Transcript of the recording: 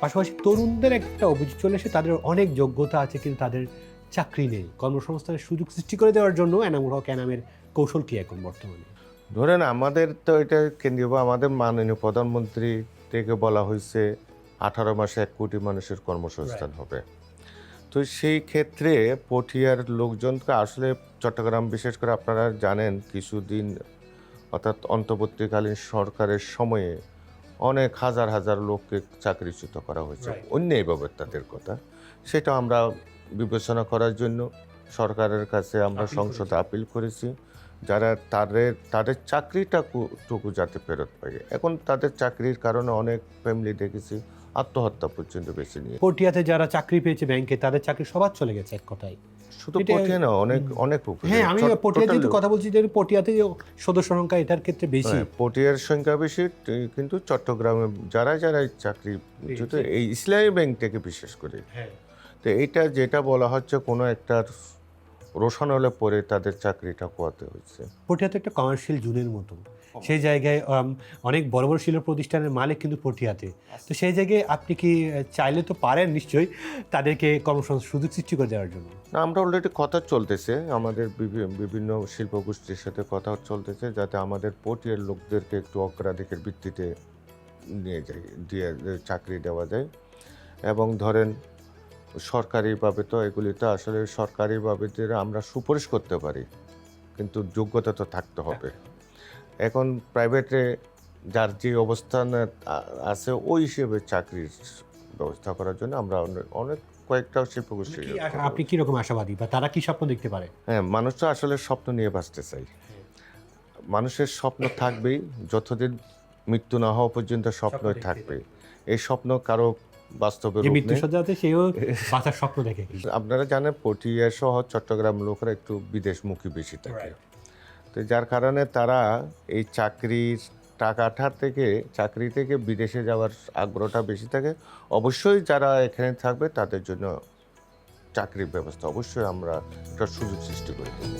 পাশাপাশি তরুণদের একটা অভিযোগ চলে এসে তাদের অনেক যোগ্যতা আছে কিন্তু তাদের চাকরি নেই। কর্মসংস্থানের সুযোগ সৃষ্টি করে দেওয়ার জন্য এনামুল হক এনামের কৌশল কি এখন বর্তমানে? ধরেন আমাদের তো এটা কেন্দ্রীয় বা আমাদের মাননীয় প্রধানমন্ত্রী থেকে বলা হয়েছে 18 মাসে 1 কোটি মানুষের কর্মসংস্থান হবে। তো সেই ক্ষেত্রে পটিয়ার লোকজনকে আসলে চট্টগ্রাম বিশেষ করে আপনারা জানেন কিছুদিন অর্থাৎ অন্তর্বর্তীকালীন সরকারের সময়ে অনেক হাজার হাজার লোককে চাকরিচ্যুত করা হয়েছে অন্যায়ভাবে তাদের কথা। সেটা আমরা বিবেচনা করার জন্য সরকারের কাছে আমরা সংসদে আপিল করেছি যারা তাদের চাকরিটুকু যাতে ফেরত পায়। এখন তাদের চাকরির কারণে অনেক ফ্যামিলি দেখেছি আত্মহত্যা পর্যন্ত বেছে নিয়ে। পটিয়াতে যারা চাকরি পেয়েছে ব্যাংকে তাদের চাকরি সবার চলে গেছে এক কথায়। শুধু পটিয়া না, অনেক হ্যাঁ, আমি পটিয়াতে একটু কথা বলছি যে পটিয়াতে সদস্য সংখ্যা এটার ক্ষেত্রে বেশি। পটিয়ার সংখ্যা বেশি, কিন্তু চট্টগ্রামে যারা চাকরি এই ইসলামী ব্যাংক থেকে বিশেষ করে। তো এইটা যেটা বলা হচ্ছে কোনো একটা রোশন হলে পরে তাদের চাকরিটা খোয়াতে হয়েছে। পটিয়াতে একটা কমার্শিয়াল জোনের মতো, সেই জায়গায় অনেক বড় বড় শিল্প প্রতিষ্ঠানের মালিক কিন্তু পটিয়াতে। তো সেই জায়গায় আপনি কি চাইলে তো পারেন নিশ্চয়ই তাদেরকে কর্মসংস্থান সুযোগ সৃষ্টি করে দেওয়ার জন্য? না, আমরা অলরেডি কথা চলতেছে, আমাদের বিভিন্ন শিল্প গোষ্ঠীর সাথে কথা চলতেছে যাতে আমাদের পটিয়ার লোকদেরকে একটু অগ্রাধিকার ভিত্তিতে দিয়ে চাকরি দেওয়া যায়। এবং ধরেন সরকারিভাবে তো এগুলি তো আসলে সরকারিভাবে যে আমরা সুপারিশ করতে পারি, কিন্তু যোগ্যতা তো থাকতে হবে। এখন প্রাইভেটে যার যে অবস্থান আছে ওই হিসেবে চাকরির ব্যবস্থা করার জন্য আমরা অনেক কয়েকটা শিল্প গোষ্ঠী। আপনি কিরকম আশাবাদী বা তারা কি স্বপ্ন দেখতে পারে? হ্যাঁ, মানুষ তো আসলে স্বপ্ন নিয়ে বাঁচতে চাই। মানুষের স্বপ্ন থাকবেই, যতদিন মৃত্যু না হওয়া পর্যন্ত স্বপ্নই থাকবে। এই স্বপ্ন কারো বাস্তবে রূপ নেই। মৃত্যুসজ্জাতে সেও বাঁচার স্বপ্ন দেখে। আপনারা জানেন পটিয়া সহ চট্টগ্রাম লোকেরা একটু বিদেশমুখী বেশি থাকে। তো যার কারণে তারা এই চাকরি থেকে বিদেশে যাওয়ার আগ্রহটা বেশি থাকে। অবশ্যই যারা এখানে থাকবে তাদের জন্য চাকরির ব্যবস্থা অবশ্যই আমরা একটা সুযোগ সৃষ্টি করে দেব।